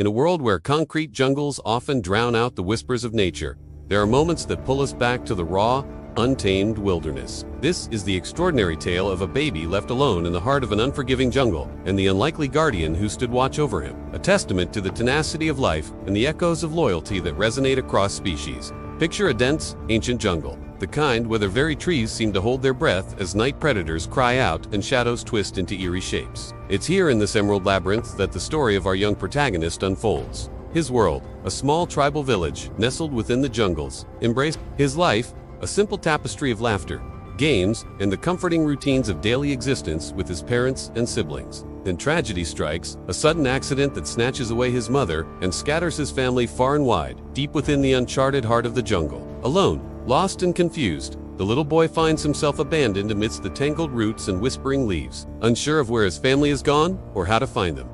In a world where concrete jungles often drown out the whispers of nature, there are moments that pull us back to the raw, untamed wilderness. This is the extraordinary tale of a baby left alone in the heart of an unforgiving jungle, and the unlikely guardian who stood watch over him. A testament to the tenacity of life and the echoes of loyalty that resonate across species. Picture a dense, ancient jungle, the kind where the very trees seem to hold their breath as night predators cry out and shadows twist into eerie shapes. It's here in this emerald labyrinth that the story of our young protagonist unfolds. His world, a small tribal village nestled within the jungles, embraced his life, a simple tapestry of laughter, games, and the comforting routines of daily existence with his parents and siblings. Then tragedy strikes, a sudden accident that snatches away his mother and scatters his family far and wide, deep within the uncharted heart of the jungle. Alone, lost and confused, the little boy finds himself abandoned amidst the tangled roots and whispering leaves, unsure of where his family is gone or how to find them.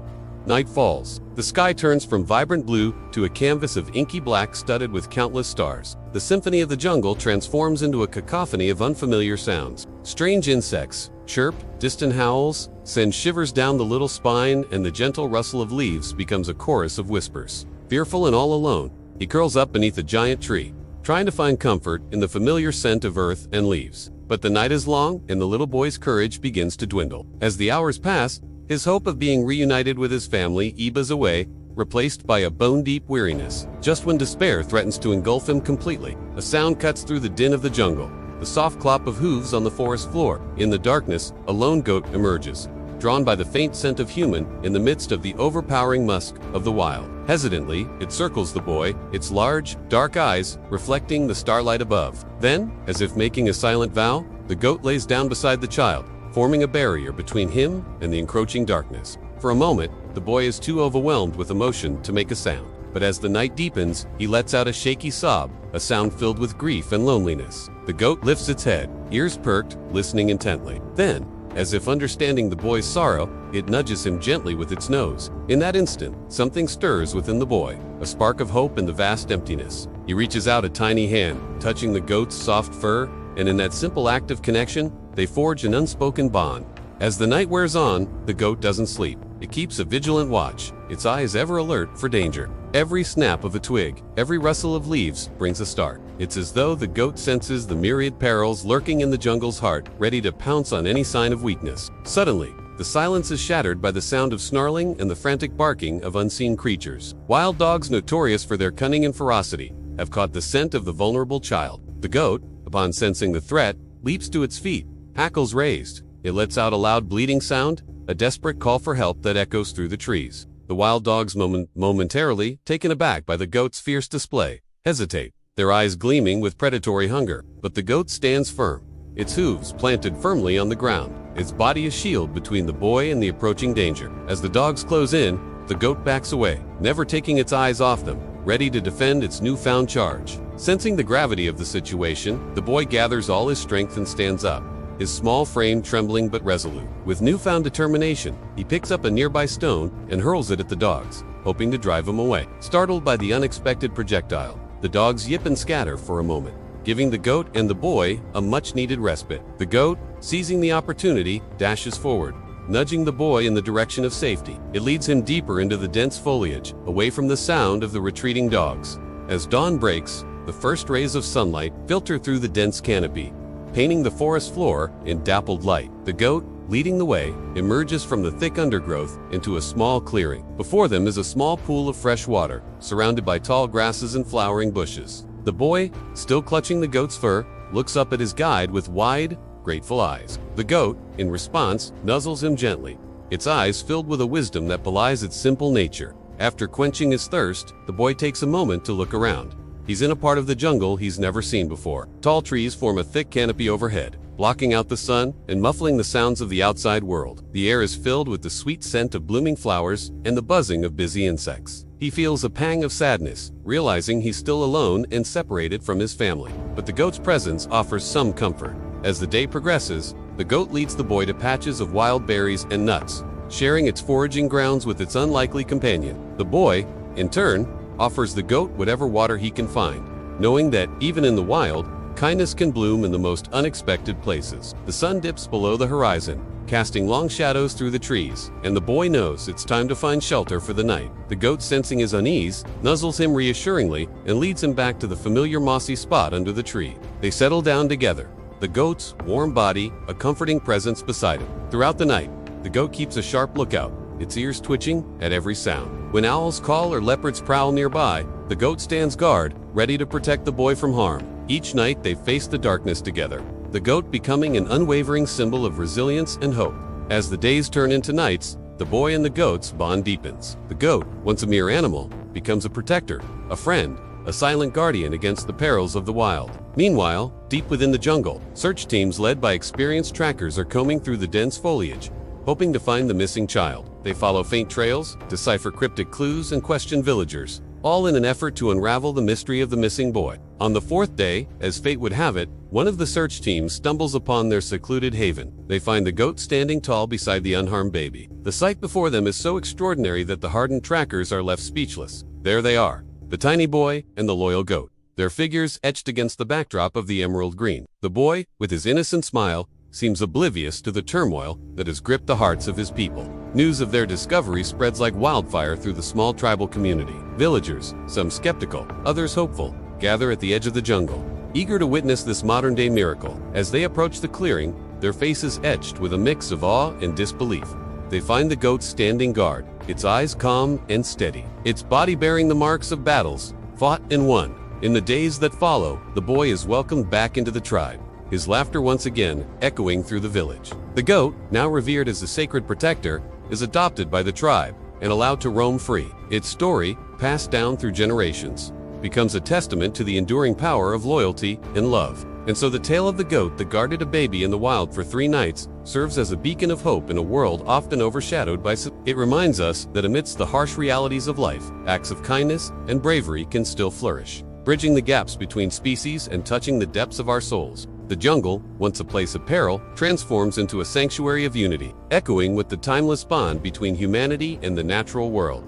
Night falls. The sky turns from vibrant blue to a canvas of inky black studded with countless stars. The symphony of the jungle transforms into a cacophony of unfamiliar sounds. Strange insects chirp, distant howls send shivers down the little spine, and the gentle rustle of leaves becomes a chorus of whispers. Fearful and all alone, he curls up beneath a giant tree, trying to find comfort in the familiar scent of earth and leaves. But the night is long, and the little boy's courage begins to dwindle. As the hours pass, his hope of being reunited with his family ebbs away, replaced by a bone-deep weariness. Just when despair threatens to engulf him completely, a sound cuts through the din of the jungle, the soft clop of hooves on the forest floor. In the darkness, a lone goat emerges, drawn by the faint scent of human in the midst of the overpowering musk of the wild. Hesitantly, it circles the boy, its large, dark eyes reflecting the starlight above. Then, as if making a silent vow, the goat lays down beside the child, forming a barrier between him and the encroaching darkness. For a moment, the boy is too overwhelmed with emotion to make a sound. But as the night deepens, he lets out a shaky sob, a sound filled with grief and loneliness. The goat lifts its head, ears perked, listening intently. Then, as if understanding the boy's sorrow, it nudges him gently with its nose. In that instant, something stirs within the boy, a spark of hope in the vast emptiness. He reaches out a tiny hand, touching the goat's soft fur, and in that simple act of connection, they forge an unspoken bond. As the night wears on, the goat doesn't sleep. It keeps a vigilant watch, its eyes ever alert for danger. Every snap of a twig, every rustle of leaves brings a start. It's as though the goat senses the myriad perils lurking in the jungle's heart, ready to pounce on any sign of weakness. Suddenly, the silence is shattered by the sound of snarling and the frantic barking of unseen creatures. Wild dogs notorious for their cunning and ferocity have caught the scent of the vulnerable child. The goat, upon sensing the threat, leaps to its feet, hackles raised. It lets out a loud bleating sound, a desperate call for help that echoes through the trees. The wild dogs, momentarily taken aback by the goat's fierce display, hesitate, their eyes gleaming with predatory hunger. But the goat stands firm, its hooves planted firmly on the ground, its body a shield between the boy and the approaching danger. As the dogs close in, the goat backs away, never taking its eyes off them, ready to defend its newfound charge. Sensing the gravity of the situation, the boy gathers all his strength and stands up, his small frame trembling but resolute. With newfound determination, he picks up a nearby stone and hurls it at the dogs, hoping to drive them away. Startled by the unexpected projectile, the dogs yip and scatter for a moment, giving the goat and the boy a much-needed respite. The goat, seizing the opportunity, dashes forward, nudging the boy in the direction of safety. It leads him deeper into the dense foliage, away from the sound of the retreating dogs. As dawn breaks, the first rays of sunlight filter through the dense canopy, painting the forest floor in dappled light. The goat, leading the way, emerges from the thick undergrowth into a small clearing. Before them is a small pool of fresh water, surrounded by tall grasses and flowering bushes. The boy, still clutching the goat's fur, looks up at his guide with wide, grateful eyes. The goat, in response, nuzzles him gently, its eyes filled with a wisdom that belies its simple nature. After quenching his thirst, the boy takes a moment to look around. He's in a part of the jungle he's never seen before. Tall trees form a thick canopy overhead, blocking out the sun and muffling the sounds of the outside world. The air is filled with the sweet scent of blooming flowers and the buzzing of busy insects. He feels a pang of sadness, realizing he's still alone and separated from his family. But the goat's presence offers some comfort. As the day progresses, the goat leads the boy to patches of wild berries and nuts, sharing its foraging grounds with its unlikely companion. The boy, in turn, offers the goat whatever water he can find, knowing that, even in the wild, kindness can bloom in the most unexpected places. The sun dips below the horizon, casting long shadows through the trees, and the boy knows it's time to find shelter for the night. The goat, sensing his unease, nuzzles him reassuringly and leads him back to the familiar mossy spot under the tree. They settle down together, the goat's warm body a comforting presence beside him. Throughout the night, the goat keeps a sharp lookout, its ears twitching at every sound. When owls call or leopards prowl nearby, the goat stands guard, ready to protect the boy from harm. Each night they face the darkness together, the goat becoming an unwavering symbol of resilience and hope. As the days turn into nights, the boy and the goat's bond deepens. The goat, once a mere animal, becomes a protector, a friend, a silent guardian against the perils of the wild. Meanwhile, deep within the jungle, search teams led by experienced trackers are combing through the dense foliage, hoping to find the missing child. They follow faint trails, decipher cryptic clues, and question villagers, all in an effort to unravel the mystery of the missing boy. On the fourth day, as fate would have it, one of the search teams stumbles upon their secluded haven. They find the goat standing tall beside the unharmed baby. The sight before them is so extraordinary that the hardened trackers are left speechless. There they are, the tiny boy and the loyal goat, their figures etched against the backdrop of the emerald green. The boy, with his innocent smile, seems oblivious to the turmoil that has gripped the hearts of his people. News of their discovery spreads like wildfire through the small tribal community. Villagers, some skeptical, others hopeful, gather at the edge of the jungle, eager to witness this modern-day miracle. As they approach the clearing, their faces etched with a mix of awe and disbelief. They find the goat standing guard, its eyes calm and steady, its body bearing the marks of battles fought and won. In the days that follow, the boy is welcomed back into the tribe, his laughter once again echoing through the village. The goat, now revered as a sacred protector, is adopted by the tribe and allowed to roam free. Its story, passed down through generations, becomes a testament to the enduring power of loyalty and love. And so the tale of the goat that guarded a baby in the wild for 3 nights serves as a beacon of hope in a world often overshadowed by It reminds us that amidst the harsh realities of life, acts of kindness and bravery can still flourish, bridging the gaps between species and touching the depths of our souls. The jungle, once a place of peril, transforms into a sanctuary of unity, echoing with the timeless bond between humanity and the natural world.